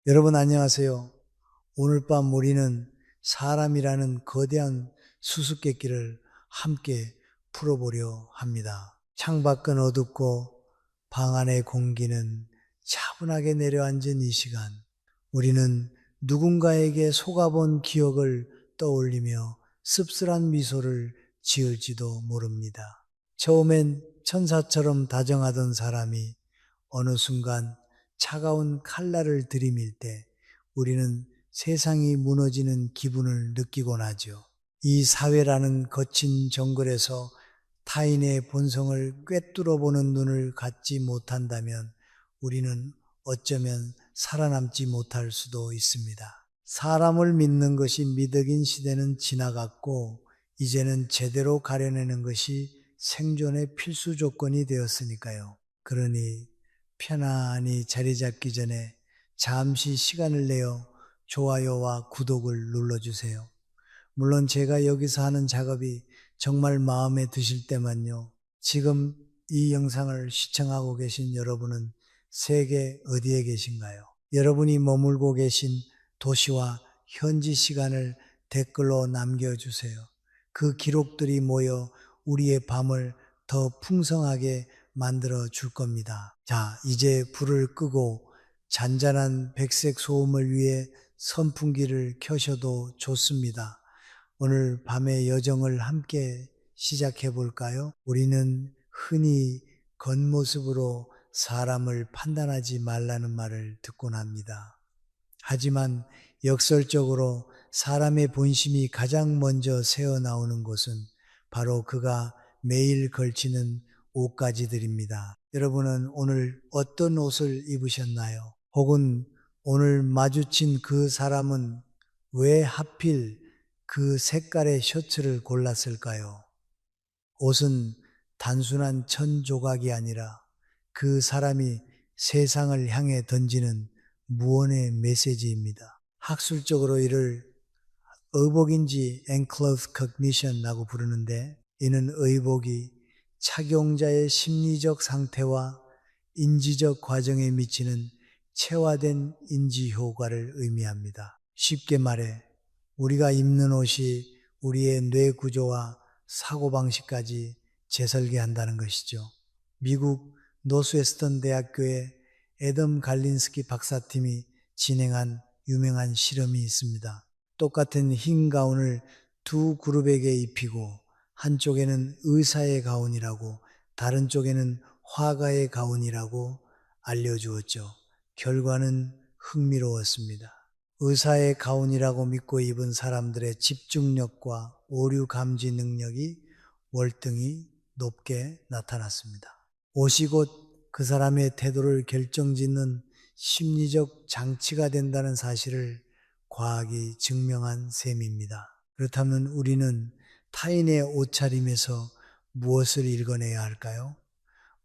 여러분 안녕하세요. 오늘 밤 우리는 사람이라는 거대한 수수께끼를 함께 풀어보려 합니다. 창밖은 어둡고 방 안의 공기는 차분하게 내려앉은 이 시간, 우리는 누군가에게 속아본 기억을 떠올리며 씁쓸한 미소를 지을지도 모릅니다. 처음엔 천사처럼 다정하던 사람이 어느 순간 차가운 칼날을 들이밀 때 우리는 세상이 무너지는 기분을 느끼곤 하죠. 이 사회라는 거친 정글에서 타인의 본성을 꿰뚫어 보는 눈을 갖지 못한다면 우리는 어쩌면 살아남지 못할 수도 있습니다. 사람을 믿는 것이 미덕인 시대는 지나갔고 이제는 제대로 가려내는 것이 생존의 필수 조건이 되었으니까요. 그러니 편안히 자리 잡기 전에 잠시 시간을 내어 좋아요와 구독을 눌러주세요. 물론 제가 여기서 하는 작업이 정말 마음에 드실 때만요. 지금 이 영상을 시청하고 계신 여러분은 세계 어디에 계신가요? 여러분이 머물고 계신 도시와 현지 시간을 댓글로 남겨주세요. 그 기록들이 모여 우리의 밤을 더 풍성하게 만들어 줄 겁니다. 자, 이제 불을 끄고 잔잔한 백색 소음을 위해 선풍기를 켜셔도 좋습니다. 오늘 밤의 여정을 함께 시작해 볼까요? 우리는 흔히 겉모습으로 사람을 판단하지 말라는 말을 듣곤 합니다. 하지만 역설적으로 사람의 본심이 가장 먼저 새어나오는 곳은 바로 그가 매일 걸치는 옷가지들입니다. 여러분은 오늘 어떤 옷을 입으셨나요? 혹은 오늘 마주친 그 사람은 왜 하필 그 색깔의 셔츠를 골랐을까요? 옷은 단순한 천 조각이 아니라 그 사람이 세상을 향해 던지는 무언의 메시지입니다. 학술적으로 이를 의복인지 enclothed cognition이라고 부르는데, 이는 의복이 착용자의 심리적 상태와 인지적 과정에 미치는 체화된 인지 효과를 의미합니다. 쉽게 말해 우리가 입는 옷이 우리의 뇌 구조와 사고방식까지 재설계한다는 것이죠. 미국 노스웨스턴 대학교의 애덤 갈린스키 박사팀이 진행한 유명한 실험이 있습니다. 똑같은 흰 가운을 두 그룹에게 입히고 한쪽에는 의사의 가운이라고 다른 쪽에는 화가의 가운이라고 알려주었죠. 결과는 흥미로웠습니다. 의사의 가운이라고 믿고 입은 사람들의 집중력과 오류 감지 능력이 월등히 높게 나타났습니다. 옷이 곧 그 사람의 태도를 결정짓는 심리적 장치가 된다는 사실을 과학이 증명한 셈입니다. 그렇다면 우리는 타인의 옷차림에서 무엇을 읽어내야 할까요?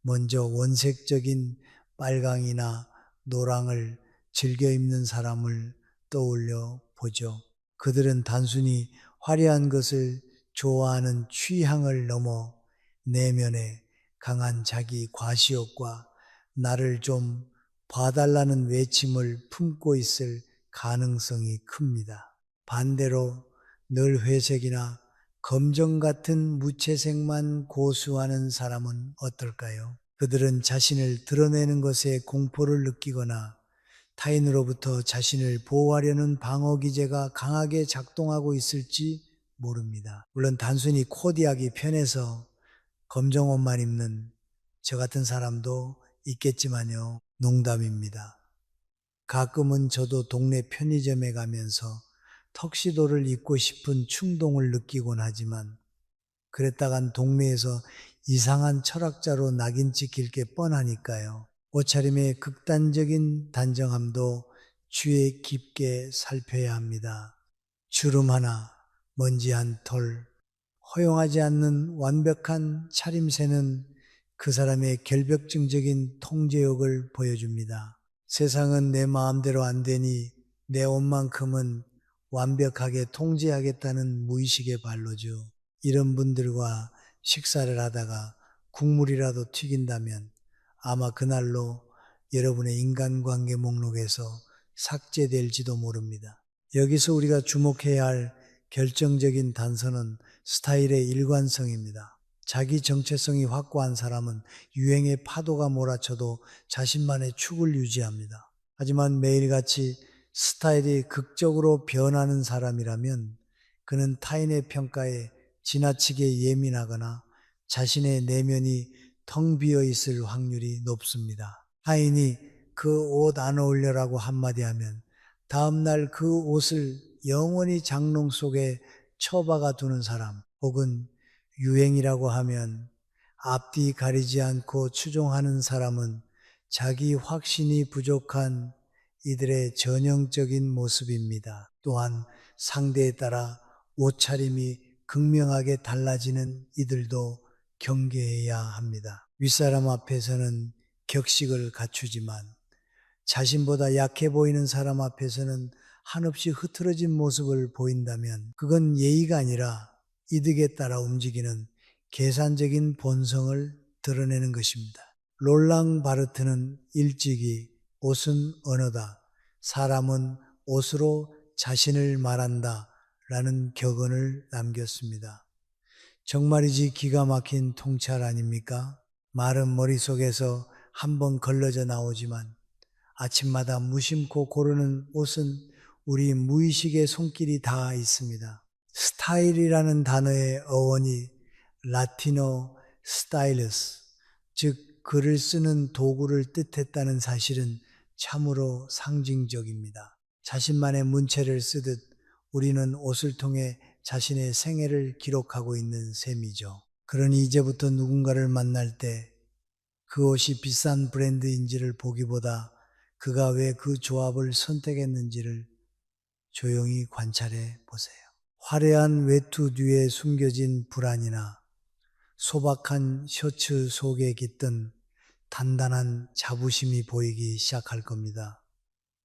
먼저 원색적인 빨강이나 노랑을 즐겨 입는 사람을 떠올려 보죠. 그들은 단순히 화려한 것을 좋아하는 취향을 넘어 내면에 강한 자기 과시욕과 나를 좀 봐달라는 외침을 품고 있을 가능성이 큽니다. 반대로 늘 회색이나 검정 같은 무채색만 고수하는 사람은 어떨까요? 그들은 자신을 드러내는 것에 공포를 느끼거나 타인으로부터 자신을 보호하려는 방어 기제가 강하게 작동하고 있을지 모릅니다. 물론 단순히 코디하기 편해서 검정 옷만 입는 저 같은 사람도 있겠지만요. 농담입니다. 가끔은 저도 동네 편의점에 가면서 턱시도를 입고 싶은 충동을 느끼곤 하지만 그랬다간 동네에서 이상한 철학자로 낙인 찍힐 게 뻔하니까요. 옷차림의 극단적인 단정함도 주의 깊게 살펴야 합니다. 주름 하나, 먼지 한 털, 허용하지 않는 완벽한 차림새는 그 사람의 결벽증적인 통제욕을 보여줍니다. 세상은 내 마음대로 안 되니 내 옷만큼은 완벽하게 통제하겠다는 무의식의 발로죠. 이런 분들과 식사를 하다가 국물이라도 튀긴다면 아마 그날로 여러분의 인간관계 목록에서 삭제될지도 모릅니다. 여기서 우리가 주목해야 할 결정적인 단서는 스타일의 일관성입니다. 자기 정체성이 확고한 사람은 유행의 파도가 몰아쳐도 자신만의 축을 유지합니다. 하지만 매일같이 스타일이 극적으로 변하는 사람이라면 그는 타인의 평가에 지나치게 예민하거나 자신의 내면이 텅 비어 있을 확률이 높습니다. 타인이 그 옷 안 어울려라고 한마디 하면 다음날 그 옷을 영원히 장롱 속에 처박아 두는 사람, 혹은 유행이라고 하면 앞뒤 가리지 않고 추종하는 사람은 자기 확신이 부족한 이들의 전형적인 모습입니다. 또한 상대에 따라 옷차림이 극명하게 달라지는 이들도 경계해야 합니다. 윗사람 앞에서는 격식을 갖추지만 자신보다 약해 보이는 사람 앞에서는 한없이 흐트러진 모습을 보인다면 그건 예의가 아니라 이득에 따라 움직이는 계산적인 본성을 드러내는 것입니다. 롤랑 바르트는 일찍이 옷은 언어다, 사람은 옷으로 자신을 말한다 라는 격언을 남겼습니다. 정말이지 기가 막힌 통찰 아닙니까? 말은 머릿속에서 한번 걸러져 나오지만 아침마다 무심코 고르는 옷은 우리 무의식의 손길이 다 있습니다. 스타일이라는 단어의 어원이 라틴어 스타일러스, 즉 글을 쓰는 도구를 뜻했다는 사실은 참으로 상징적입니다. 자신만의 문체를 쓰듯 우리는 옷을 통해 자신의 생애를 기록하고 있는 셈이죠. 그러니 이제부터 누군가를 만날 때 그 옷이 비싼 브랜드인지를 보기보다 그가 왜 그 조합을 선택했는지를 조용히 관찰해 보세요. 화려한 외투 뒤에 숨겨진 불안이나 소박한 셔츠 속에 깃든 단단한 자부심이 보이기 시작할 겁니다.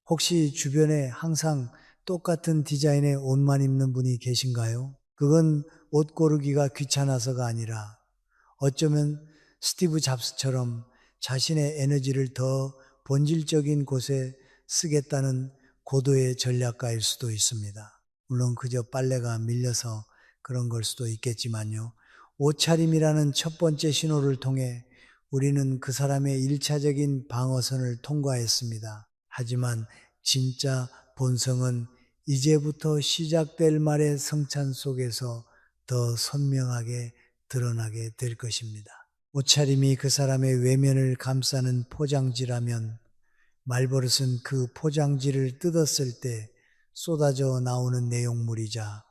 혹시 주변에 항상 똑같은 디자인의 옷만 입는 분이 계신가요? 그건 옷 고르기가 귀찮아서가 아니라 어쩌면 스티브 잡스처럼 자신의 에너지를 더 본질적인 곳에 쓰겠다는 고도의 전략가일 수도 있습니다. 물론 그저 빨래가 밀려서 그런 걸 수도 있겠지만요. 옷차림이라는 첫 번째 신호를 통해 우리는 그 사람의 1차적인 방어선을 통과했습니다. 하지만 진짜 본성은 이제부터 시작될 말의 성찬 속에서 더 선명하게 드러나게 될 것입니다. 옷차림이 그 사람의 외면을 감싸는 포장지라면 말버릇은 그 포장지를 뜯었을 때 쏟아져 나오는 내용물이자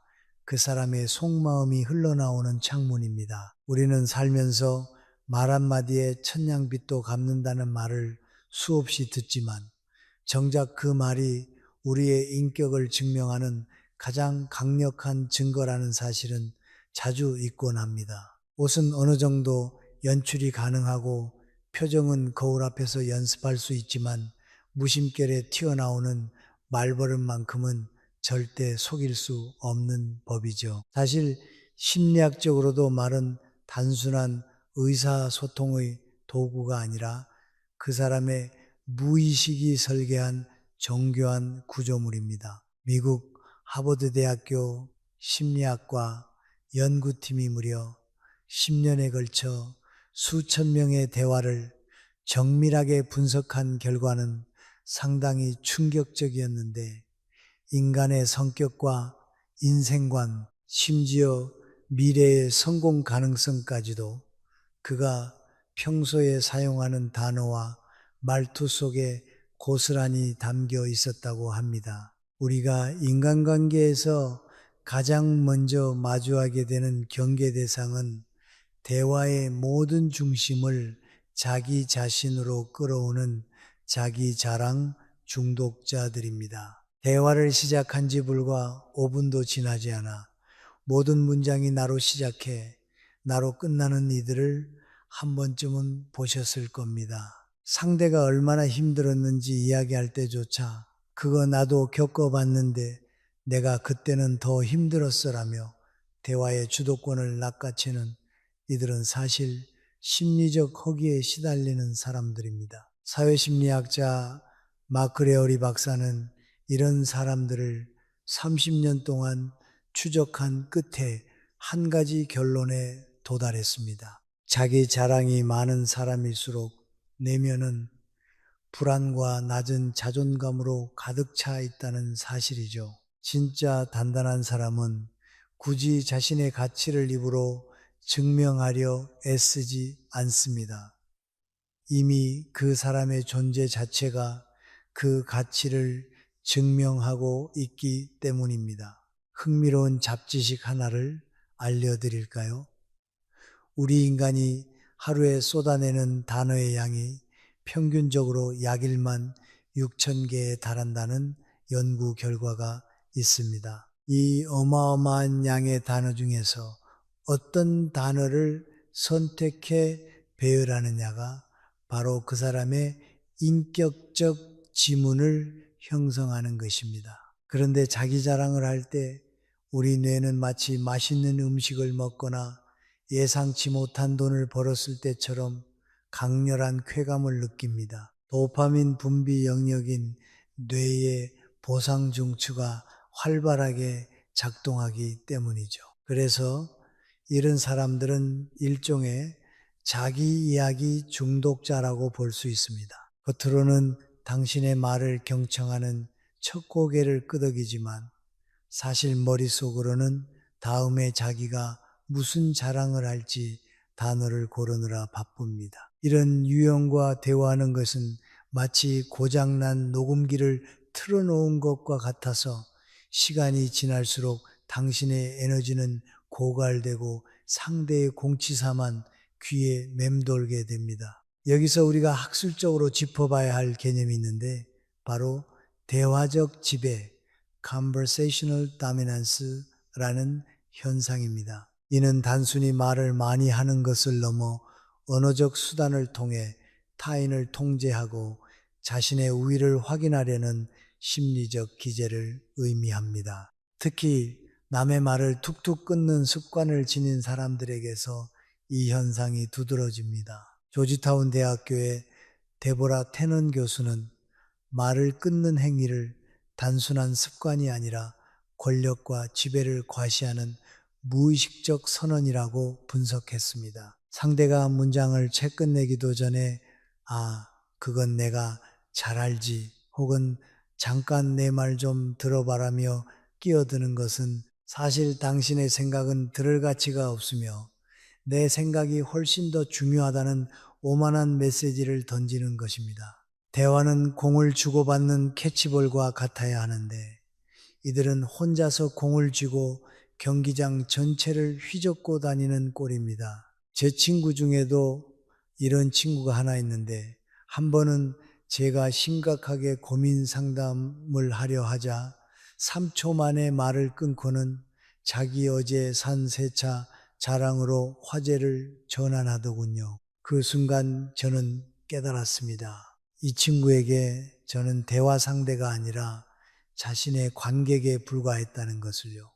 그 사람의 속마음이 흘러나오는 창문입니다. 우리는 살면서 말 한마디에 천냥빚도 갚는다는 말을 수없이 듣지만 정작 그 말이 우리의 인격을 증명하는 가장 강력한 증거라는 사실은 자주 잊곤 합니다. 옷은 어느 정도 연출이 가능하고 표정은 거울 앞에서 연습할 수 있지만 무심결에 튀어나오는 말버릇만큼은 절대 속일 수 없는 법이죠. 사실 심리학적으로도 말은 단순한 의사소통의 도구가 아니라 그 사람의 무의식이 설계한 정교한 구조물입니다. 미국 하버드 대학교 심리학과 연구팀이 무려 10년에 걸쳐 수천 명의 대화를 정밀하게 분석한 결과는 상당히 충격적이었는데 인간의 성격과 인생관, 심지어 미래의 성공 가능성까지도 그가 평소에 사용하는 단어와 말투 속에 고스란히 담겨 있었다고 합니다. 우리가 인간관계에서 가장 먼저 마주하게 되는 경계 대상은 대화의 모든 중심을 자기 자신으로 끌어오는 자기 자랑 중독자들입니다. 대화를 시작한 지 불과 5분도 지나지 않아 모든 문장이 나로 시작해 나로 끝나는 이들을 한 번쯤은 보셨을 겁니다. 상대가 얼마나 힘들었는지 이야기할 때조차 그거 나도 겪어봤는데 내가 그때는 더 힘들었어라며 대화의 주도권을 낚아채는 이들은 사실 심리적 허기에 시달리는 사람들입니다. 사회심리학자 마크 레어리 박사는 이런 사람들을 30년 동안 추적한 끝에 한 가지 결론에 도달했습니다. 자기 자랑이 많은 사람일수록 내면은 불안과 낮은 자존감으로 가득 차 있다는 사실이죠. 진짜 단단한 사람은 굳이 자신의 가치를 입으로 증명하려 애쓰지 않습니다. 이미 그 사람의 존재 자체가 그 가치를 증명하고 있기 때문입니다. 흥미로운 잡지식 하나를 알려드릴까요? 우리 인간이 하루에 쏟아내는 단어의 양이 평균적으로 약일만 6,000개에 달한다는 연구 결과가 있습니다. 이 어마어마한 양의 단어 중에서 어떤 단어를 선택해 배열하느냐가 바로 그 사람의 인격적 지문을 형성하는 것입니다. 그런데 자기 자랑을 할 때 우리 뇌는 마치 맛있는 음식을 먹거나 예상치 못한 돈을 벌었을 때처럼 강렬한 쾌감을 느낍니다. 도파민 분비 영역인 뇌의 보상 중추가 활발하게 작동하기 때문이죠. 그래서 이런 사람들은 일종의 자기 이야기 중독자라고 볼 수 있습니다. 겉으로는 당신의 말을 경청하는 첫 고개를 끄덕이지만 사실 머릿속으로는 다음에 자기가 무슨 자랑을 할지 단어를 고르느라 바쁩니다. 이런 유형과 대화하는 것은 마치 고장난 녹음기를 틀어놓은 것과 같아서 시간이 지날수록 당신의 에너지는 고갈되고 상대의 공치사만 귀에 맴돌게 됩니다. 여기서 우리가 학술적으로 짚어봐야 할 개념이 있는데 바로 대화적 지배, conversational dominance라는 현상입니다. 이는 단순히 말을 많이 하는 것을 넘어 언어적 수단을 통해 타인을 통제하고 자신의 우위를 확인하려는 심리적 기제를 의미합니다. 특히 남의 말을 툭툭 끊는 습관을 지닌 사람들에게서 이 현상이 두드러집니다. 조지타운 대학교의 데보라 테넌 교수는 말을 끊는 행위를 단순한 습관이 아니라 권력과 지배를 과시하는 무의식적 선언이라고 분석했습니다. 상대가 문장을 채 끝내기도 전에 그건 내가 잘 알지 혹은 잠깐 내 말 좀 들어봐라며 끼어드는 것은 사실 당신의 생각은 들을 가치가 없으며 내 생각이 훨씬 더 중요하다는 오만한 메시지를 던지는 것입니다. 대화는 공을 주고받는 캐치볼과 같아야 하는데 이들은 혼자서 공을 쥐고 경기장 전체를 휘젓고 다니는 꼴입니다. 제 친구 중에도 이런 친구가 하나 있는데 한 번은 제가 심각하게 고민 상담을 하려 하자 3초 만에 말을 끊고는 자기 어제 산 세차 자랑으로 화제를 전환하더군요. 그 순간 저는 깨달았습니다. 이 친구에게 저는 대화 상대가 아니라 자신의 관객에 불과했다는 것을요.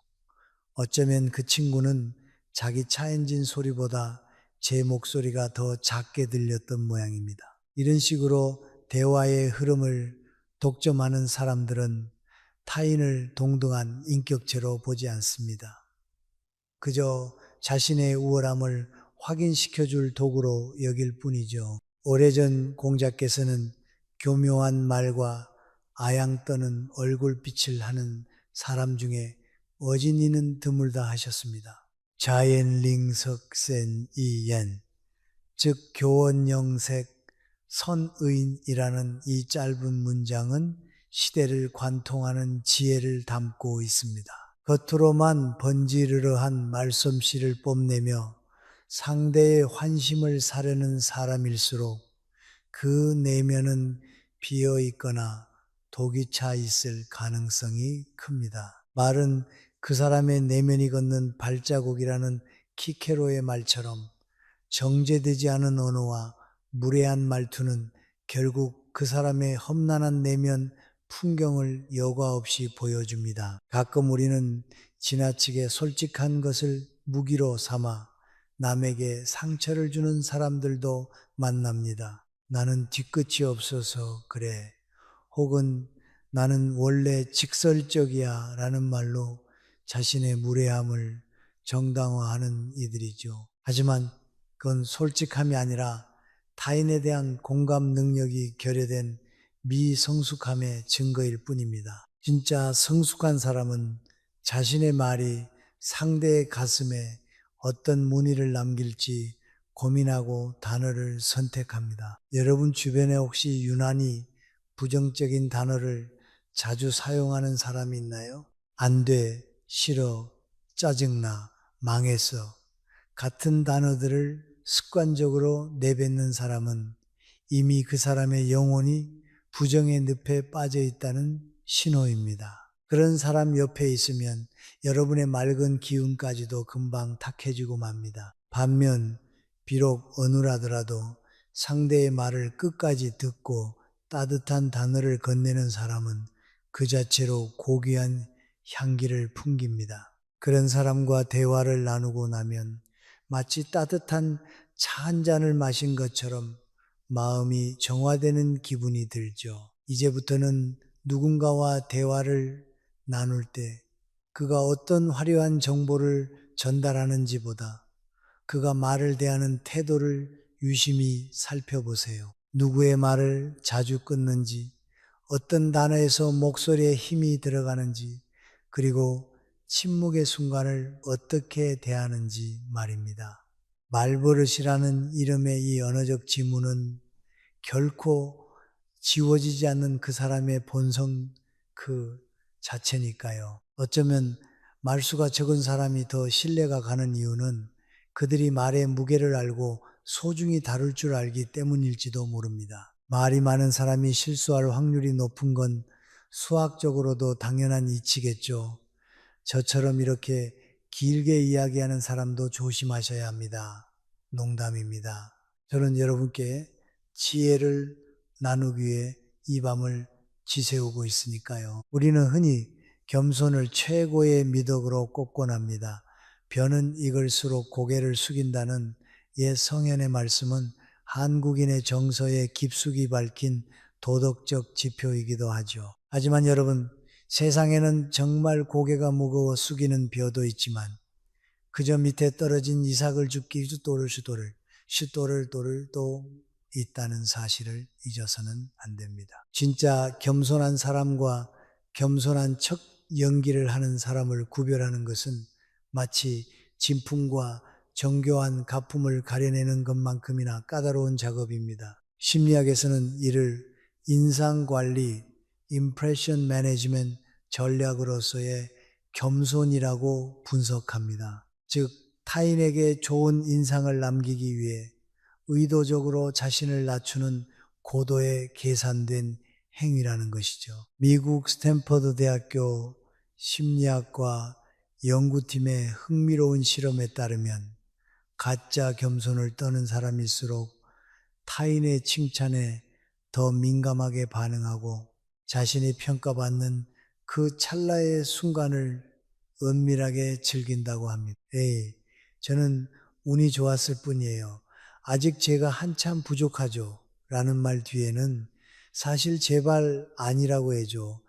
어쩌면 그 친구는 자기 차 엔진 소리보다 제 목소리가 더 작게 들렸던 모양입니다. 이런 식으로 대화의 흐름을 독점하는 사람들은 타인을 동등한 인격체로 보지 않습니다. 그저 자신의 우월함을 확인시켜줄 도구로 여길 뿐이죠. 오래전 공자께서는 교묘한 말과 아양 떠는 얼굴빛을 하는 사람 중에 어진이는 드물다 하셨습니다. 자연링석센 이옌, 즉 교원영색 선의인이라는 이 짧은 문장은 시대를 관통하는 지혜를 담고 있습니다. 겉으로만 번지르르한 말솜씨를 뽐내며 상대의 환심을 사려는 사람일수록 그 내면은 비어 있거나 독이 차 있을 가능성이 큽니다. 말은 그 사람의 내면이 걷는 발자국이라는 키케로의 말처럼 정제되지 않은 언어와 무례한 말투는 결국 그 사람의 험난한 내면 풍경을 여과 없이 보여줍니다. 가끔 우리는 지나치게 솔직한 것을 무기로 삼아 남에게 상처를 주는 사람들도 만납니다. 나는 뒤끝이 없어서 그래. 혹은 나는 원래 직설적이야 라는 말로 자신의 무례함을 정당화하는 이들이죠. 하지만 그건 솔직함이 아니라 타인에 대한 공감 능력이 결여된 미성숙함의 증거일 뿐입니다. 진짜 성숙한 사람은 자신의 말이 상대의 가슴에 어떤 문의를 남길지 고민하고 단어를 선택합니다. 여러분 주변에 혹시 유난히 부정적인 단어를 자주 사용하는 사람이 있나요? 안 돼, 싫어, 짜증나, 망했어. 같은 단어들을 습관적으로 내뱉는 사람은 이미 그 사람의 영혼이 부정의 늪에 빠져 있다는 신호입니다. 그런 사람 옆에 있으면 여러분의 맑은 기운까지도 금방 탁해지고 맙니다. 반면 비록 어눌하더라도 상대의 말을 끝까지 듣고 따뜻한 단어를 건네는 사람은 그 자체로 고귀한 향기를 풍깁니다. 그런 사람과 대화를 나누고 나면 마치 따뜻한 차 한 잔을 마신 것처럼 마음이 정화되는 기분이 들죠. 이제부터는 누군가와 대화를 나눌 때 그가 어떤 화려한 정보를 전달하는지보다 그가 말을 대하는 태도를 유심히 살펴보세요. 누구의 말을 자주 끊는지, 어떤 단어에서 목소리에 힘이 들어가는지, 그리고 침묵의 순간을 어떻게 대하는지 말입니다. 말버릇이라는 이름의 이 언어적 지문은 결코 지워지지 않는 그 사람의 본성 그 자체니까요. 어쩌면 말수가 적은 사람이 더 신뢰가 가는 이유는 그들이 말의 무게를 알고 소중히 다룰 줄 알기 때문일지도 모릅니다. 말이 많은 사람이 실수할 확률이 높은 건 수학적으로도 당연한 이치겠죠. 저처럼 이렇게 길게 이야기하는 사람도 조심하셔야 합니다. 농담입니다. 저는 여러분께 지혜를 나누기 위해 이 밤을 지새우고 있으니까요. 우리는 흔히 겸손을 최고의 미덕으로 꼽곤합니다. 벼는 익을수록 고개를 숙인다는 옛 성현의 말씀은 한국인의 정서에 깊숙이 박힌 도덕적 지표이기도 하죠. 하지만 여러분, 세상에는 정말 고개가 무거워 숙이는 벼도 있지만 그저 밑에 떨어진 이삭을 줍기 슈도를 또 있다는 사실을 잊어서는 안 됩니다. 진짜 겸손한 사람과 겸손한 척 연기를 하는 사람을 구별하는 것은 마치 진품과 정교한 가품을 가려내는 것만큼이나 까다로운 작업입니다. 심리학에서는 이를 인상관리, impression management 전략으로서의 겸손이라고 분석합니다. 즉, 타인에게 좋은 인상을 남기기 위해 의도적으로 자신을 낮추는 고도의 계산된 행위라는 것이죠. 미국 스탠퍼드 대학교 심리학과 연구팀의 흥미로운 실험에 따르면 가짜 겸손을 떠는 사람일수록 타인의 칭찬에 더 민감하게 반응하고 자신이 평가받는 그 찰나의 순간을 은밀하게 즐긴다고 합니다. 저는 운이 좋았을 뿐이에요. 아직 제가 한참 부족하죠. 라는 말 뒤에는 사실 제발 아니라고 해줘.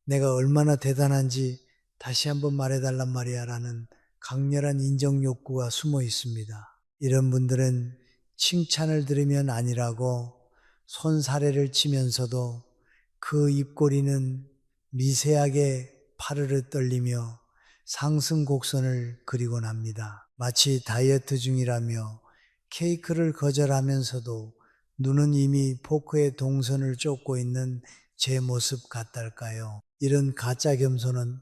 내가 얼마나 대단한지 다시 한번 말해달란 말이야. 라는 강렬한 인정 욕구가 숨어 있습니다. 이런 분들은 칭찬을 들으면 아니라고 손사래를 치면서도 그 입꼬리는 미세하게 파르르 떨리며 상승 곡선을 그리곤 합니다. 마치 다이어트 중이라며 케이크를 거절하면서도 눈은 이미 포크의 동선을 쫓고 있는 제 모습 같달까요? 이런 가짜 겸손은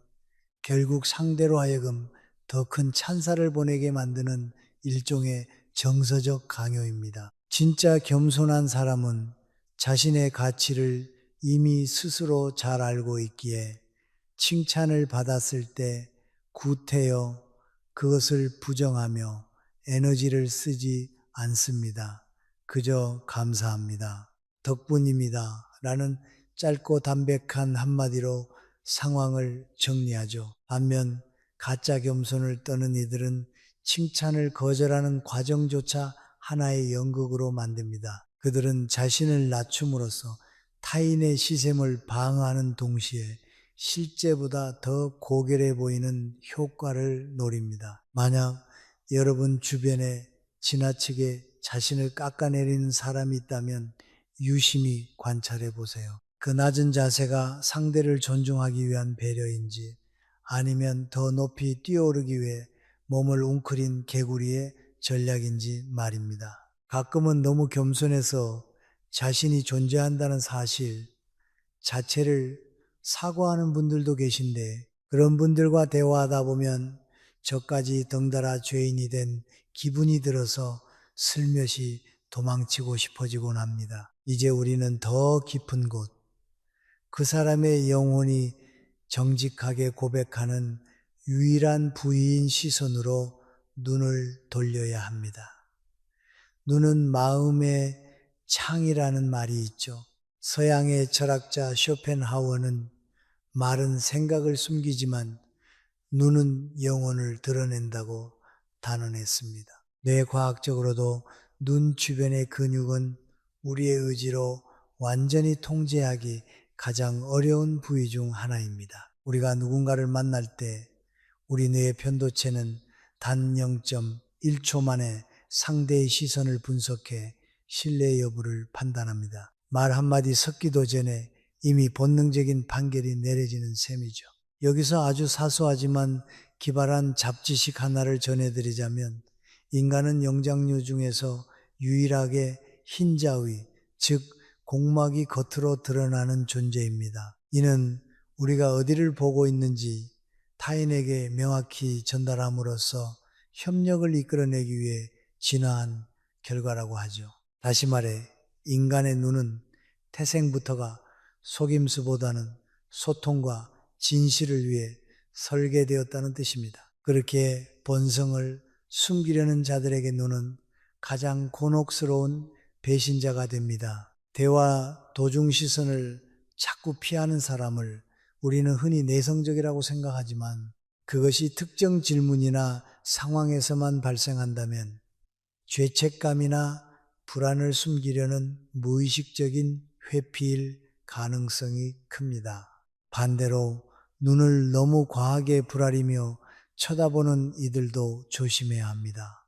결국 상대로 하여금 더 큰 찬사를 보내게 만드는 일종의 정서적 강요입니다. 진짜 겸손한 사람은 자신의 가치를 이미 스스로 잘 알고 있기에 칭찬을 받았을 때 구태여 그것을 부정하며 에너지를 쓰지 않습니다. 그저 감사합니다. 덕분입니다. 라는 짧고 담백한 한마디로 상황을 정리하죠. 반면 가짜 겸손을 떠는 이들은 칭찬을 거절하는 과정조차 하나의 연극으로 만듭니다. 그들은 자신을 낮춤으로써 타인의 시샘을 방어하는 동시에 실제보다 더 고결해 보이는 효과를 노립니다. 만약 여러분 주변에 지나치게 자신을 깎아내리는 사람이 있다면 유심히 관찰해 보세요. 그 낮은 자세가 상대를 존중하기 위한 배려인지 아니면 더 높이 뛰어오르기 위해 몸을 웅크린 개구리의 전략인지 말입니다. 가끔은 너무 겸손해서 자신이 존재한다는 사실 자체를 사과하는 분들도 계신데 그런 분들과 대화하다 보면 저까지 덩달아 죄인이 된 기분이 들어서 슬며시 도망치고 싶어지곤 합니다. 이제 우리는 더 깊은 곳, 그 사람의 영혼이 정직하게 고백하는 유일한 부위인 시선으로 눈을 돌려야 합니다. 눈은 마음의 창이라는 말이 있죠. 서양의 철학자 쇼펜하우어는 말은 생각을 숨기지만 눈은 영혼을 드러낸다고 단언했습니다. 뇌과학적으로도 눈 주변의 근육은 우리의 의지로 완전히 통제하기 가장 어려운 부위 중 하나입니다. 우리가 누군가를 만날 때 우리 뇌의 편도체는 단 0.1초 만에 상대의 시선을 분석해 신뢰 여부를 판단합니다. 말 한마디 섞기도 전에 이미 본능적인 판결이 내려지는 셈이죠. 여기서 아주 사소하지만 기발한 잡지식 하나를 전해드리자면 인간은 영장류 중에서 유일하게 흰자위, 즉 공막이 겉으로 드러나는 존재입니다. 이는 우리가 어디를 보고 있는지 타인에게 명확히 전달함으로써 협력을 이끌어내기 위해 진화한 결과라고 하죠. 다시 말해 인간의 눈은 태생부터가 속임수보다는 소통과 진실을 위해 설계되었다는 뜻입니다. 그렇게 본성을 숨기려는 자들에게 눈은 가장 곤혹스러운 배신자가 됩니다. 대화 도중 시선을 자꾸 피하는 사람을 우리는 흔히 내성적이라고 생각하지만 그것이 특정 질문이나 상황에서만 발생한다면 죄책감이나 불안을 숨기려는 무의식적인 회피일 가능성이 큽니다. 반대로 눈을 너무 과하게 부라리며 쳐다보는 이들도 조심해야 합니다.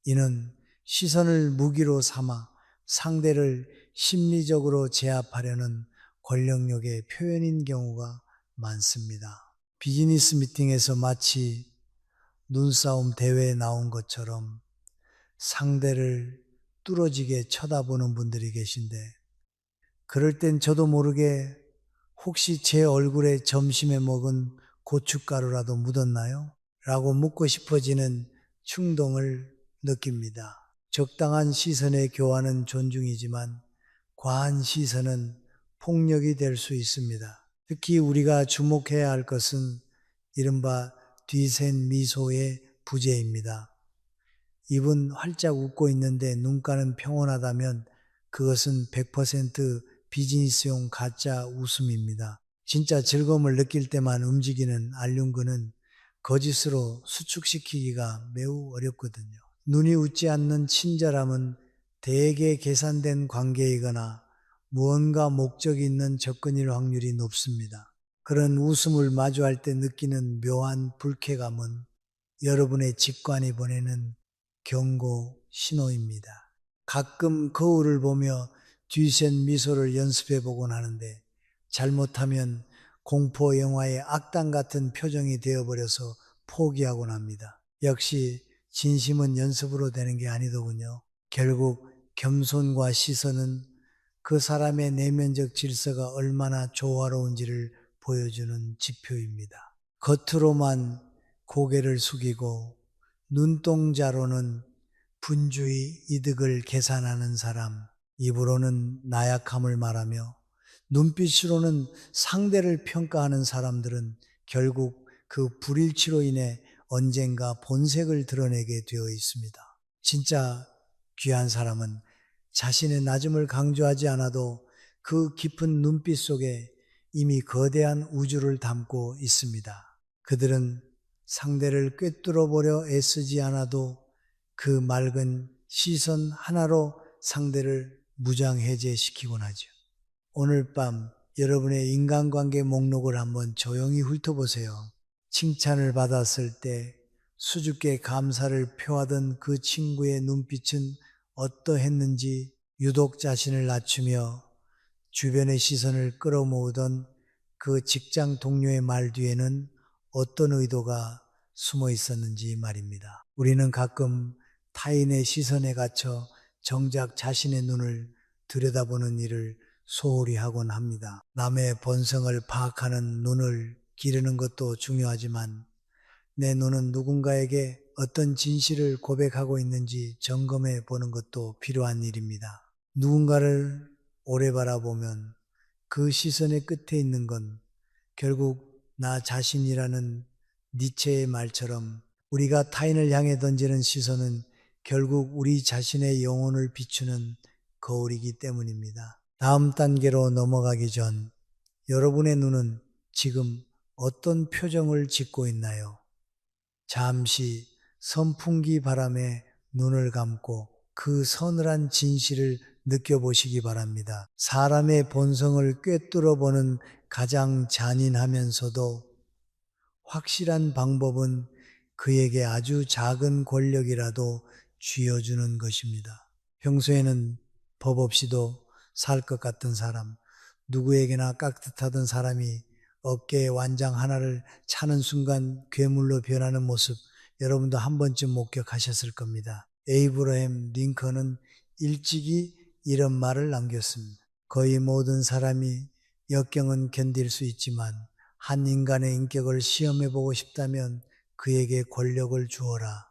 이는 시선을 무기로 삼아 상대를 심리적으로 제압하려는 권력력의 표현인 경우가 많습니다. 비즈니스 미팅에서 마치 눈싸움 대회에 나온 것처럼 상대를 뚫어지게 쳐다보는 분들이 계신데 그럴 땐 저도 모르게 혹시 제 얼굴에 점심에 먹은 고춧가루라도 묻었나요? 라고 묻고 싶어지는 충동을 느낍니다. 적당한 시선의 교환은 존중이지만 과한 시선은 폭력이 될 수 있습니다. 특히 우리가 주목해야 할 것은 이른바 뒤센 미소의 부재입니다. 입은 활짝 웃고 있는데 눈가는 평온하다면 그것은 100% 비즈니스용 가짜 웃음입니다. 진짜 즐거움을 느낄 때만 움직이는 알륜근은 거짓으로 수축시키기가 매우 어렵거든요. 눈이 웃지 않는 친절함은 대개 계산된 관계이거나 무언가 목적이 있는 접근일 확률이 높습니다. 그런 웃음을 마주할 때 느끼는 묘한 불쾌감은 여러분의 직관이 보내는 경고 신호입니다. 가끔 거울을 보며 뒤센 미소를 연습해 보곤 하는데 잘못하면 공포 영화의 악당 같은 표정이 되어버려서 포기하곤 합니다. 역시 진심은 연습으로 되는 게 아니더군요. 결국 겸손과 시선은 그 사람의 내면적 질서가 얼마나 조화로운지를 보여주는 지표입니다. 겉으로만 고개를 숙이고 눈동자로는 분주히 이득을 계산하는 사람, 입으로는 나약함을 말하며 눈빛으로는 상대를 평가하는 사람들은 결국 그 불일치로 인해 언젠가 본색을 드러내게 되어 있습니다. 진짜 귀한 사람은 자신의 낮음을 강조하지 않아도 그 깊은 눈빛 속에 이미 거대한 우주를 담고 있습니다. 그들은 상대를 꿰뚫어 보려 애쓰지 않아도 그 맑은 시선 하나로 상대를 무장해제시키곤 하죠. 오늘 밤 여러분의 인간관계 목록을 한번 조용히 훑어보세요. 칭찬을 받았을 때 수줍게 감사를 표하던 그 친구의 눈빛은 어떠했는지, 유독 자신을 낮추며 주변의 시선을 끌어모으던 그 직장 동료의 말 뒤에는 어떤 의도가 숨어 있었는지 말입니다. 우리는 가끔 타인의 시선에 갇혀 정작 자신의 눈을 들여다보는 일을 소홀히 하곤 합니다. 남의 본성을 파악하는 눈을 기르는 것도 중요하지만 내 눈은 누군가에게 어떤 진실을 고백하고 있는지 점검해 보는 것도 필요한 일입니다. 누군가를 오래 바라보면 그 시선의 끝에 있는 건 결국 나 자신이라는 니체의 말처럼 우리가 타인을 향해 던지는 시선은 결국 우리 자신의 영혼을 비추는 거울이기 때문입니다. 다음 단계로 넘어가기 전 여러분의 눈은 지금 어떤 표정을 짓고 있나요? 잠시 선풍기 바람에 눈을 감고 그 서늘한 진실을 느껴보시기 바랍니다. 사람의 본성을 꿰뚫어 보는 가장 잔인하면서도 확실한 방법은 그에게 아주 작은 권력이라도 쥐어주는 것입니다. 평소에는 법 없이도 살 것 같은 사람, 누구에게나 깍듯하던 사람이 어깨에 완장 하나를 차는 순간 괴물로 변하는 모습 여러분도 한 번쯤 목격하셨을 겁니다. 에이브러햄 링컨은 일찍이 이런 말을 남겼습니다. 거의 모든 사람이 역경은 견딜 수 있지만 한 인간의 인격을 시험해보고 싶다면 그에게 권력을 주어라.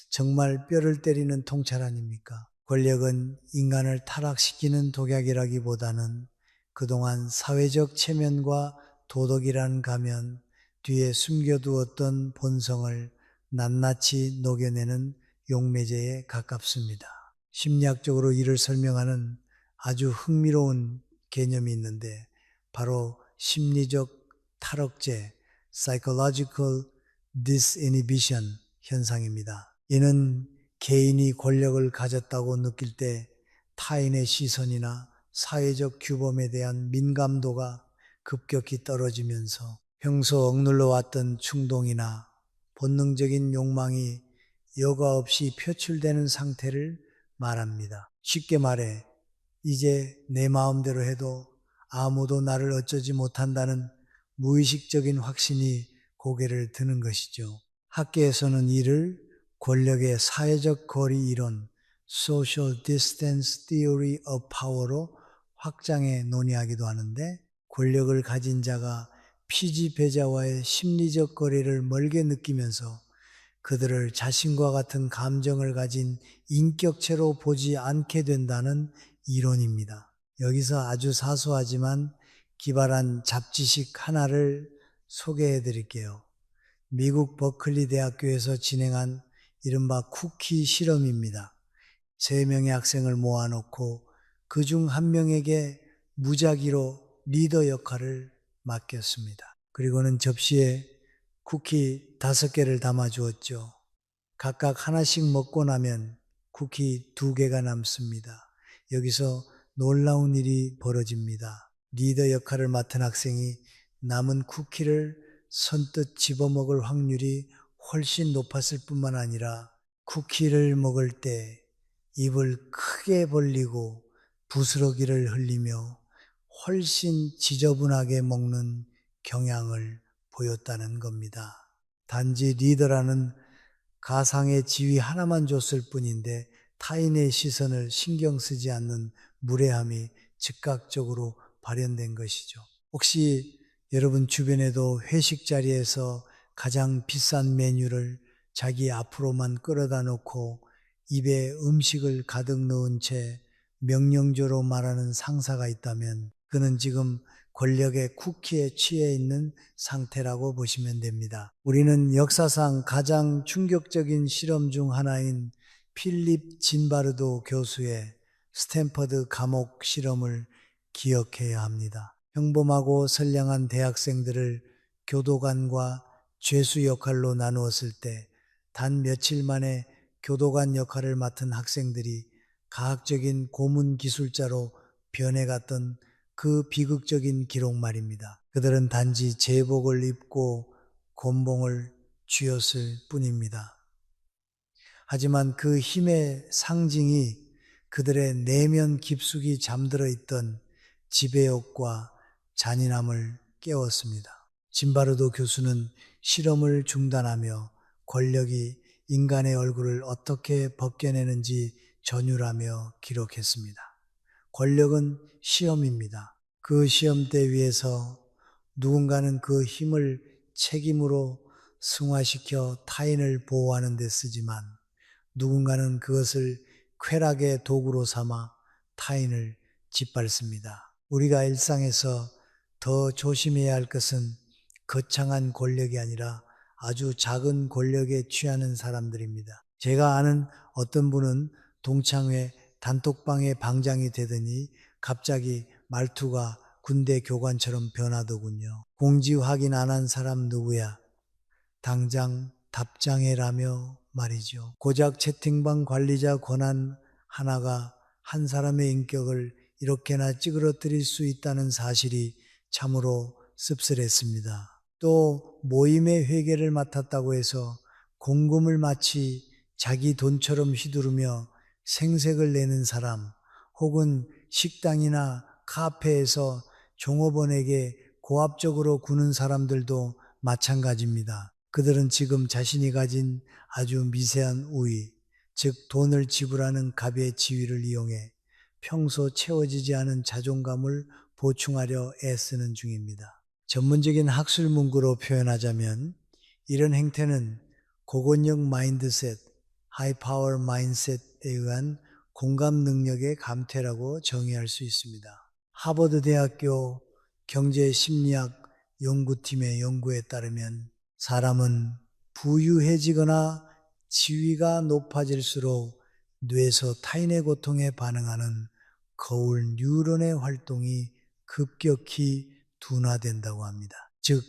정말 뼈를 때리는 통찰 아닙니까? 권력은 인간을 타락시키는 독약이라기보다는 그동안 사회적 체면과 도덕이라는 가면 뒤에 숨겨두었던 본성을 낱낱이 녹여내는 용매제에 가깝습니다. 심리학적으로 이를 설명하는 아주 흥미로운 개념이 있는데 바로 심리적 탈억제, psychological disinhibition 현상입니다. 이는 개인이 권력을 가졌다고 느낄 때 타인의 시선이나 사회적 규범에 대한 민감도가 급격히 떨어지면서 평소 억눌러 왔던 충동이나 본능적인 욕망이 여과 없이 표출되는 상태를 말합니다. 쉽게 말해 이제 내 마음대로 해도 아무도 나를 어쩌지 못한다는 무의식적인 확신이 고개를 드는 것이죠. 학계에서는 이를 권력의 사회적 거리 이론, Social Distance Theory of Power로 확장해 논의하기도 하는데 권력을 가진 자가 피지배자와의 심리적 거리를 멀게 느끼면서 그들을 자신과 같은 감정을 가진 인격체로 보지 않게 된다는 이론입니다. 여기서 아주 사소하지만 기발한 잡지식 하나를 소개해 드릴게요. 미국 버클리 대학교에서 진행한 이른바 쿠키 실험입니다. 3명의 학생을 모아놓고 그중 한 명에게 무작위로 리더 역할을 맡겼습니다. 그리고는 접시에 쿠키 5개를 담아 주었죠. 각각 하나씩 먹고 나면 쿠키 2개가 남습니다. 여기서 놀라운 일이 벌어집니다. 리더 역할을 맡은 학생이 남은 쿠키를 선뜻 집어먹을 확률이 훨씬 높았을 뿐만 아니라 쿠키를 먹을 때 입을 크게 벌리고 부스러기를 흘리며 훨씬 지저분하게 먹는 경향을 보였다는 겁니다. 단지 리더라는 가상의 지위 하나만 줬을 뿐인데 타인의 시선을 신경 쓰지 않는 무례함이 즉각적으로 발현된 것이죠. 혹시 여러분 주변에도 회식 자리에서 가장 비싼 메뉴를 자기 앞으로만 끌어다 놓고 입에 음식을 가득 넣은 채 명령조로 말하는 상사가 있다면 그는 지금 권력의 쿠키에 취해 있는 상태라고 보시면 됩니다. 우리는 역사상 가장 충격적인 실험 중 하나인 필립 진바르도 교수의 스탠퍼드 감옥 실험을 기억해야 합니다. 평범하고 선량한 대학생들을 교도관과 죄수 역할로 나누었을 때 단 며칠 만에 교도관 역할을 맡은 학생들이 과학적인 고문 기술자로 변해갔던 그 비극적인 기록 말입니다. 그들은 단지 제복을 입고 곤봉을 쥐었을 뿐입니다. 하지만 그 힘의 상징이 그들의 내면 깊숙이 잠들어 있던 지배욕과 잔인함을 깨웠습니다. 짐바르도 교수는 실험을 중단하며 권력이 인간의 얼굴을 어떻게 벗겨내는지 전율하며 기록했습니다. 권력은 시험입니다. 그 시험대 위에서 누군가는 그 힘을 책임으로 승화시켜 타인을 보호하는 데 쓰지만 누군가는 그것을 쾌락의 도구로 삼아 타인을 짓밟습니다. 우리가 일상에서 더 조심해야 할 것은 거창한 권력이 아니라 아주 작은 권력에 취하는 사람들입니다. 제가 아는 어떤 분은 동창회 단톡방의 방장이 되더니 갑자기 말투가 군대 교관처럼 변하더군요. 공지 확인 안 한 사람 누구야? 당장 답장해라며 말이죠. 고작 채팅방 관리자 권한 하나가 한 사람의 인격을 이렇게나 찌그러뜨릴 수 있다는 사실이 참으로 씁쓸했습니다. 또 모임의 회계를 맡았다고 해서 공금을 마치 자기 돈처럼 휘두르며 생색을 내는 사람, 혹은 식당이나 카페에서 종업원에게 고압적으로 구는 사람들도 마찬가지입니다. 그들은 지금 자신이 가진 아주 미세한 우위, 즉 돈을 지불하는 갑의 지위를 이용해 평소 채워지지 않은 자존감을 보충하려 애쓰는 중입니다. 전문적인 학술 문구로 표현하자면 이런 행태는 고권력 마인드셋, 하이파워 마인드셋에 의한 공감 능력의 감퇴라고 정의할 수 있습니다. 하버드 대학교 경제심리학 연구팀의 연구에 따르면 사람은 부유해지거나 지위가 높아질수록 뇌에서 타인의 고통에 반응하는 거울 뉴런의 활동이 급격히 둔화된다고 합니다. 즉,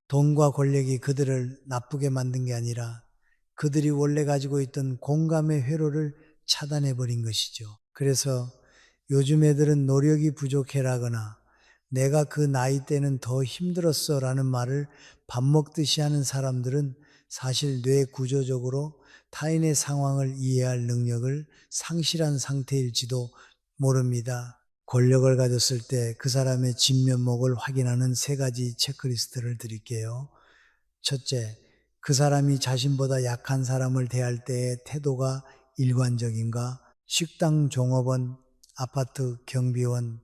돈과 권력이 그들을 나쁘게 만든 게 아니라 그들이 원래 가지고 있던 공감의 회로를 차단해버린 것이죠. 그래서 요즘 애들은 노력이 부족해라거나 내가 그 나이 때는 더 힘들었어 라는 말을 밥 먹듯이 하는 사람들은 사실 뇌 구조적으로 타인의 상황을 이해할 능력을 상실한 상태일지도 모릅니다. 권력을 가졌을 때 그 사람의 진면목을 확인하는 3가지 체크리스트를 드릴게요. 첫째, 그 사람이 자신보다 약한 사람을 대할 때의 태도가 일관적인가? 식당 종업원, 아파트 경비원,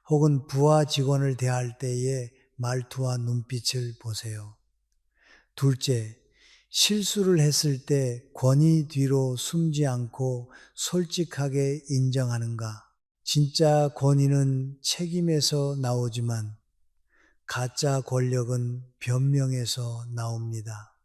혹은 부하 직원을 대할 때의 말투와 눈빛을 보세요. 둘째, 실수를 했을 때 권위 뒤로 숨지 않고 솔직하게 인정하는가? 진짜 권위는 책임에서 나오지만 가짜 권력은 변명에서 나옵니다.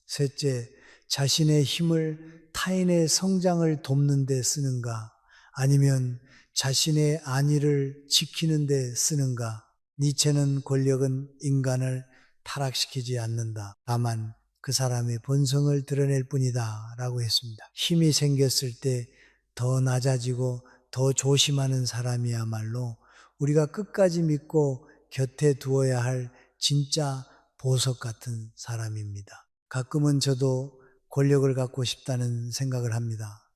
셋째, 자신의 힘을 타인의 성장을 돕는 데 쓰는가? 아니면 자신의 안위를 지키는 데 쓰는가? 니체는 권력은 인간을 타락시키지 않는다. 다만 그 사람의 본성을 드러낼 뿐이다 라고 했습니다. 힘이 생겼을 때 더 낮아지고 더 조심하는 사람이야말로 우리가 끝까지 믿고 곁에 두어야 할 진짜 보석 같은 사람입니다. 가끔은 저도 권력을 갖고 싶다는 생각을 합니다.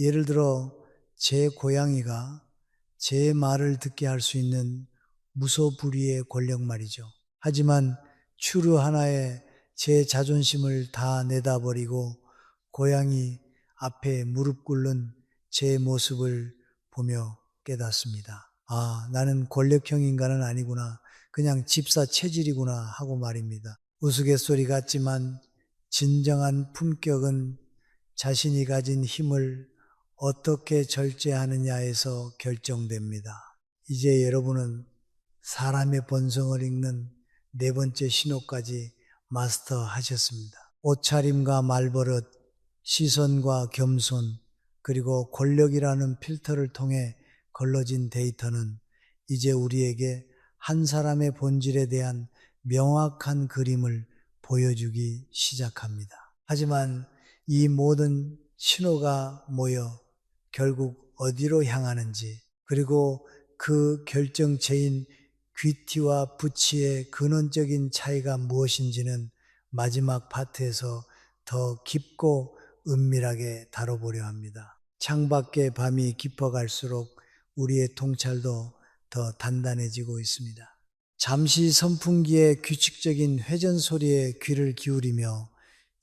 예를 들어 제 고양이가 제 말을 듣게 할 수 있는 무소불위의 권력 말이죠. 하지만 추루 하나에 제 자존심을 다 내다버리고 고양이 앞에 무릎 꿇는 제 모습을 보며 깨닫습니다. 아, 나는 권력형 인간은 아니구나. 그냥 집사 체질이구나 하고 말입니다. 우스갯소리 같지만 진정한 품격은 자신이 가진 힘을 어떻게 절제하느냐에서 결정됩니다. 이제 여러분은 사람의 본성을 읽는 4번째 신호까지 마스터하셨습니다. 옷차림과 말버릇, 시선과 겸손, 그리고 권력이라는 필터를 통해 걸러진 데이터는 이제 우리에게 한 사람의 본질에 대한 명확한 그림을 보여주기 시작합니다. 하지만 이 모든 신호가 모여 결국 어디로 향하는지, 그리고 그 결정체인 귀티와 부치의 근원적인 차이가 무엇인지는 마지막 파트에서 더 깊고 은밀하게 다뤄보려 합니다. 창밖의 밤이 깊어갈수록 우리의 통찰도 더 단단해지고 있습니다. 잠시 선풍기의 규칙적인 회전 소리에 귀를 기울이며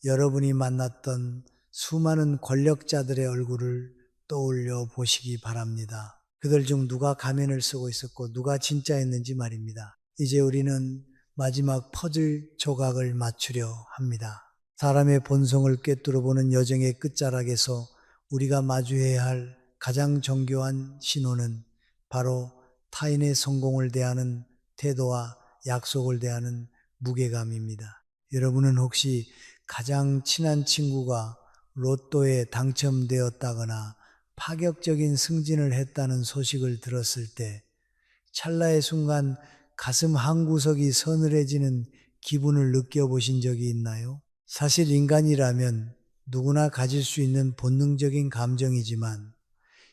여러분이 만났던 수많은 권력자들의 얼굴을 떠올려 보시기 바랍니다. 그들 중 누가 가면을 쓰고 있었고 누가 진짜였는지 말입니다. 이제 우리는 마지막 퍼즐 조각을 맞추려 합니다. 사람의 본성을 꿰뚫어보는 여정의 끝자락에서 우리가 마주해야 할 가장 정교한 신호는 바로 타인의 성공을 대하는 태도와 약속을 대하는 무게감입니다. 여러분은 혹시 가장 친한 친구가 로또에 당첨되었다거나 파격적인 승진을 했다는 소식을 들었을 때 찰나의 순간 가슴 한구석이 서늘해지는 기분을 느껴보신 적이 있나요? 사실 인간이라면 누구나 가질 수 있는 본능적인 감정이지만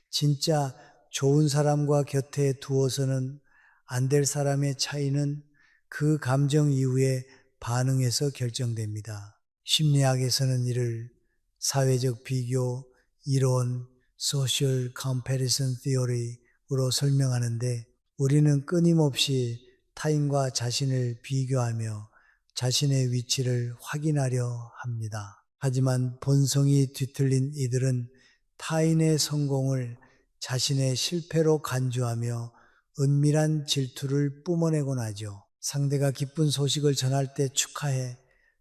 진짜 좋은 사람과 곁에 두어서는 안 될 사람의 차이는 그 감정 이후에 반응에서 결정됩니다. 심리학에서는 이를 사회적 비교 이론 Social Comparison Theory로 설명하는데 우리는 끊임없이 타인과 자신을 비교하며 자신의 위치를 확인하려 합니다. 하지만 본성이 뒤틀린 이들은 타인의 성공을 자신의 실패로 간주하며 은밀한 질투를 뿜어내곤 하죠. 상대가 기쁜 소식을 전할 때 축하해.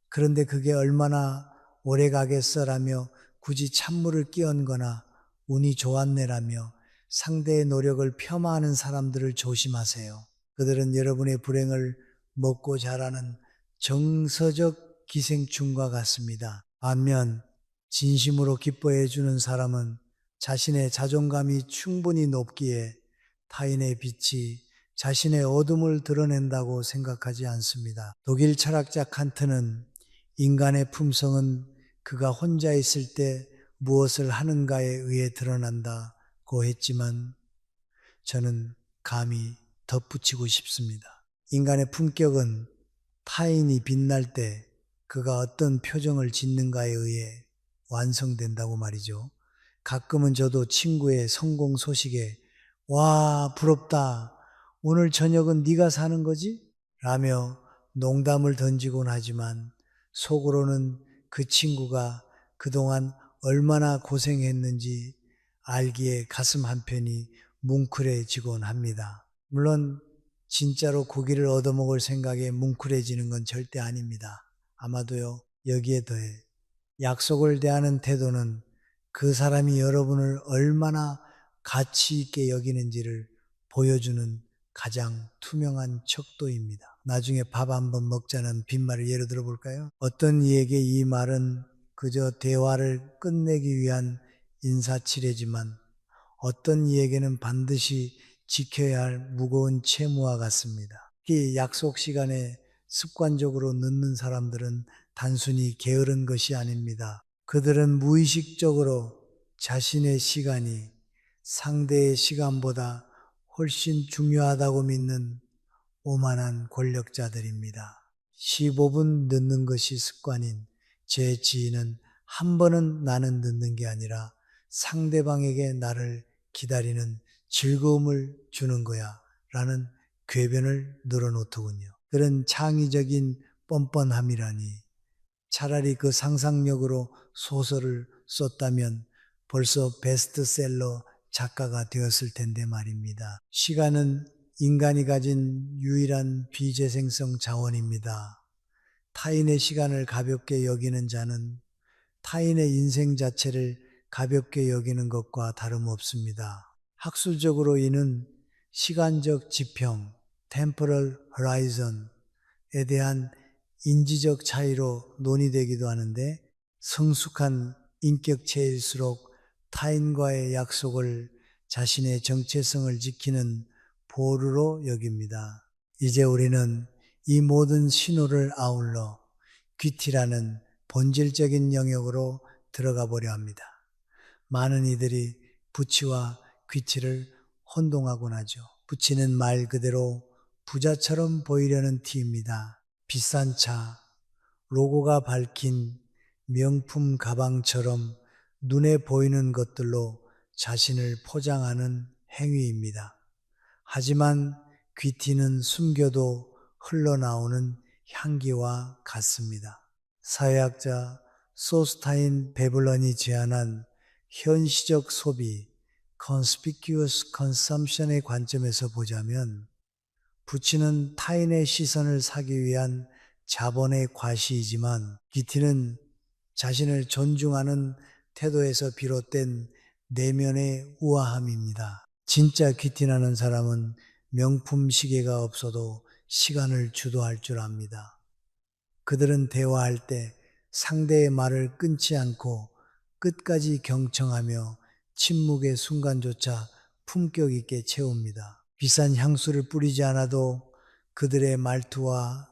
그런데 그게 얼마나 오래 가겠어라며 굳이 찬물을 끼얹거나 운이 좋았네라며 상대의 노력을 폄하하는 사람들을 조심하세요. 그들은 여러분의 불행을 먹고 자라는 정서적 기생충과 같습니다. 반면 진심으로 기뻐해 주는 사람은 자신의 자존감이 충분히 높기에 타인의 빛이 자신의 어둠을 드러낸다고 생각하지 않습니다. 독일 철학자 칸트는 인간의 품성은 그가 혼자 있을 때 무엇을 하는가에 의해 드러난다고 했지만 저는 감히 덧붙이고 싶습니다. 인간의 품격은 타인이 빛날 때 그가 어떤 표정을 짓는가에 의해 완성된다고 말이죠. 가끔은 저도 친구의 성공 소식에 와 부럽다. 오늘 저녁은 네가 사는 거지? 라며 농담을 던지곤 하지만 속으로는 그 친구가 그동안 얼마나 고생했는지 알기에 가슴 한편이 뭉클해지곤 합니다. 물론 진짜로 고기를 얻어먹을 생각에 뭉클해지는 건 절대 아닙니다. 아마도요, 여기에 더해 약속을 대하는 태도는 그 사람이 여러분을 얼마나 가치 있게 여기는지를 보여주는 가장 투명한 척도입니다. 나중에 밥 한번 먹자는 빈말을 예로 들어볼까요? 어떤 이에게 이 말은 그저 대화를 끝내기 위한 인사치레지만 어떤 이에게는 반드시 지켜야 할 무거운 채무와 같습니다. 특히 약속 시간에 습관적으로 늦는 사람들은 단순히 게으른 것이 아닙니다. 그들은 무의식적으로 자신의 시간이 상대의 시간보다 훨씬 중요하다고 믿는 오만한 권력자들입니다. 15분 늦는 것이 습관인 제 지인은 한 번은 나는 늦는 게 아니라 상대방에게 나를 기다리는 즐거움을 주는 거야 라는 궤변을 늘어놓더군요. 그런 창의적인 뻔뻔함이라니 차라리 그 상상력으로 소설을 썼다면 벌써 베스트셀러 작가가 되었을 텐데 말입니다. 시간은 인간이 가진 유일한 비재생성 자원입니다. 타인의 시간을 가볍게 여기는 자는 타인의 인생 자체를 가볍게 여기는 것과 다름없습니다. 학술적으로 이는 시간적 지평, temporal horizon에 대한 인지적 차이로 논의되기도 하는데 성숙한 인격체일수록 타인과의 약속을 자신의 정체성을 지키는 보루로 여깁니다. 이제 우리는 이 모든 신호를 아울러 귀티라는 본질적인 영역으로 들어가 보려 합니다. 많은 이들이 부치와 귀티를 혼동하곤 하죠. 붙이는 말 그대로 부자처럼 보이려는 티입니다. 비싼 차, 로고가 밝힌 명품 가방처럼 눈에 보이는 것들로 자신을 포장하는 행위입니다. 하지만 귀티는 숨겨도 흘러나오는 향기와 같습니다. 사회학자 소스타인 베블런이 제안한 현시적 소비, conspicuous consumption의 관점에서 보자면 부치는 타인의 시선을 사기 위한 자본의 과시이지만 귀티는 자신을 존중하는 태도에서 비롯된 내면의 우아함입니다. 진짜 귀티나는 사람은 명품 시계가 없어도 시간을 주도할 줄 압니다. 그들은 대화할 때 상대의 말을 끊지 않고 끝까지 경청하며 침묵의 순간조차 품격 있게 채웁니다. 비싼 향수를 뿌리지 않아도 그들의 말투와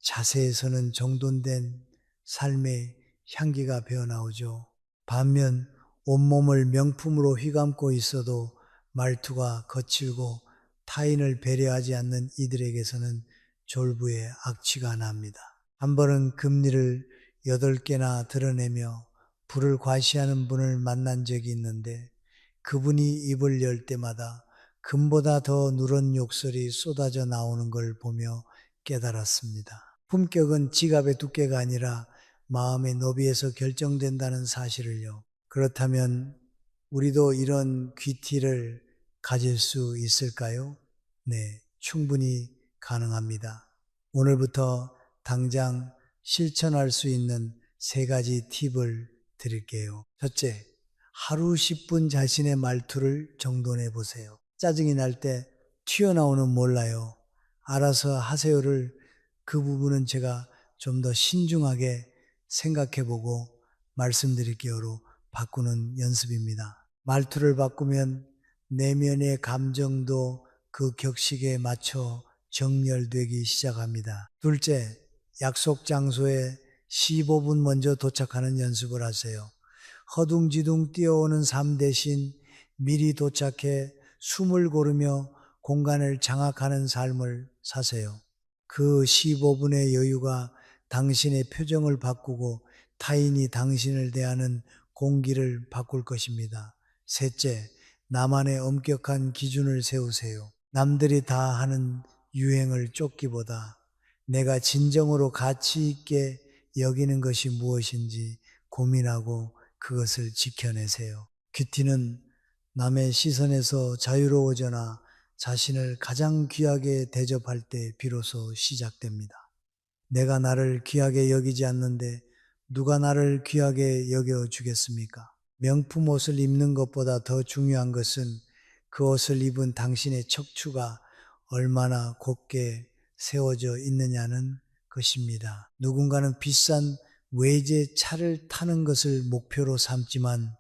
자세에서는 정돈된 삶의 향기가 배어나오죠. 반면 온몸을 명품으로 휘감고 있어도 말투가 거칠고 타인을 배려하지 않는 이들에게서는 졸부의 악취가 납니다. 한 번은 금리를 8개나 드러내며 불을 과시하는 분을 만난 적이 있는데 그분이 입을 열 때마다 금보다 더 누런 욕설이 쏟아져 나오는 걸 보며 깨달았습니다. 품격은 지갑의 두께가 아니라 마음의 너비에서 결정된다는 사실을요. 그렇다면 우리도 이런 귀티를 가질 수 있을까요? 네, 충분히 가능합니다. 오늘부터 당장 실천할 수 있는 3가지 팁을 드릴게요. 첫째, 하루 10분 자신의 말투를 정돈해 보세요. 짜증이 날 때 튀어나오는 몰라요. 알아서 하세요를 그 부분은 제가 좀 더 신중하게 생각해 보고 말씀드릴게요로 바꾸는 연습입니다. 말투를 바꾸면 내면의 감정도 그 격식에 맞춰 정렬되기 시작합니다. 둘째, 약속 장소에 15분 먼저 도착하는 연습을 하세요. 허둥지둥 뛰어오는 삶 대신 미리 도착해 숨을 고르며 공간을 장악하는 삶을 사세요. 그 15분의 여유가 당신의 표정을 바꾸고 타인이 당신을 대하는 공기를 바꿀 것입니다. 셋째, 나만의 엄격한 기준을 세우세요. 남들이 다 하는 유행을 쫓기보다 내가 진정으로 가치 있게 여기는 것이 무엇인지 고민하고 그것을 지켜내세요. 큐티는 남의 시선에서 자유로워져나 자신을 가장 귀하게 대접할 때 비로소 시작됩니다. 내가 나를 귀하게 여기지 않는데 누가 나를 귀하게 여겨주겠습니까? 명품 옷을 입는 것보다 더 중요한 것은 그 옷을 입은 당신의 척추가 얼마나 곧게 세워져 있느냐는 것입니다. 누군가는 비싼 외제 차를 타는 것을 목표로 삼지만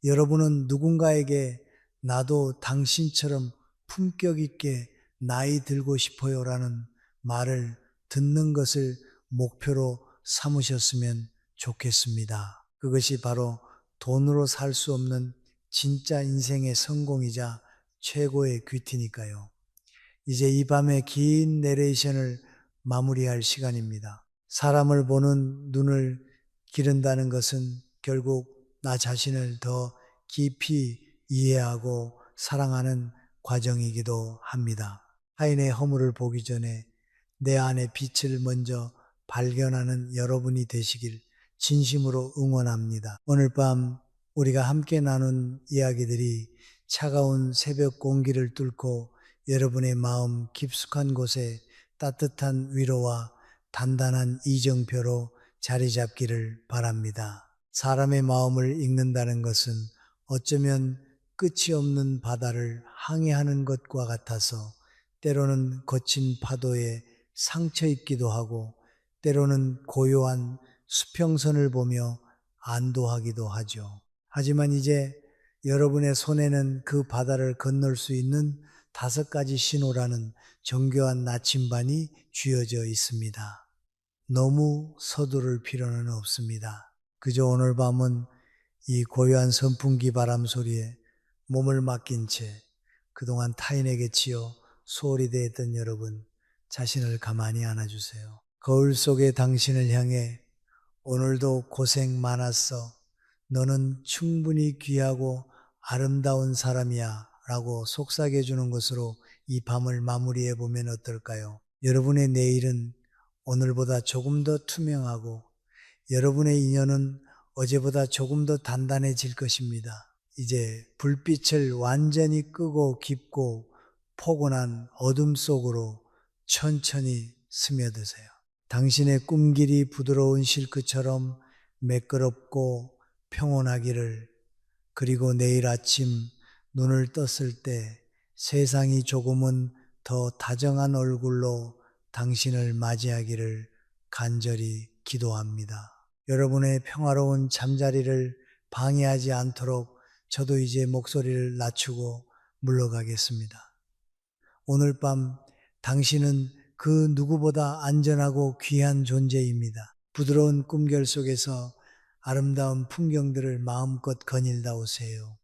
여러분은 누군가에게 나도 당신처럼 품격 있게 나이 들고 싶어요라는 말을 듣는 것을 목표로 삼으셨으면 좋겠습니다. 그것이 바로 돈으로 살 수 없는 진짜 인생의 성공이자 최고의 귀티니까요. 이제 이 밤의 긴 내레이션을 마무리할 시간입니다. 사람을 보는 눈을 기른다는 것은 결국 나 자신을 더 깊이 이해하고 사랑하는 과정이기도 합니다. 타인의 허물을 보기 전에 내 안의 빛을 먼저 발견하는 여러분이 되시길 진심으로 응원합니다. 오늘 밤 우리가 함께 나눈 이야기들이 차가운 새벽 공기를 뚫고 여러분의 마음 깊숙한 곳에 따뜻한 위로와 단단한 이정표로 자리 잡기를 바랍니다. 사람의 마음을 읽는다는 것은 어쩌면 끝이 없는 바다를 항해하는 것과 같아서 때로는 거친 파도에 상처 입기도 하고 때로는 고요한 수평선을 보며 안도하기도 하죠. 하지만 이제 여러분의 손에는 그 바다를 건널 수 있는 5가지 신호라는 정교한 나침반이 쥐어져 있습니다. 너무 서두를 필요는 없습니다. 그저 오늘 밤은 이 고요한 선풍기 바람 소리에 몸을 맡긴 채 그동안 타인에게 치여 소홀히 대했던 여러분, 자신을 가만히 안아주세요. 거울 속의 당신을 향해 오늘도 고생 많았어. 너는 충분히 귀하고 아름다운 사람이야. 라고 속삭여 주는 것으로 이 밤을 마무리해 보면 어떨까요? 여러분의 내일은 오늘보다 조금 더 투명하고 여러분의 인연은 어제보다 조금 더 단단해질 것입니다. 이제 불빛을 완전히 끄고 깊고 포근한 어둠 속으로 천천히 스며드세요. 당신의 꿈길이 부드러운 실크처럼 매끄럽고 평온하기를, 그리고 내일 아침 눈을 떴을 때 세상이 조금은 더 다정한 얼굴로 당신을 맞이하기를 간절히 기도합니다. 여러분의 평화로운 잠자리를 방해하지 않도록 저도 이제 목소리를 낮추고 물러가겠습니다. 오늘 밤 당신은 그 누구보다 안전하고 귀한 존재입니다. 부드러운 꿈결 속에서 아름다운 풍경들을 마음껏 거닐다 오세요.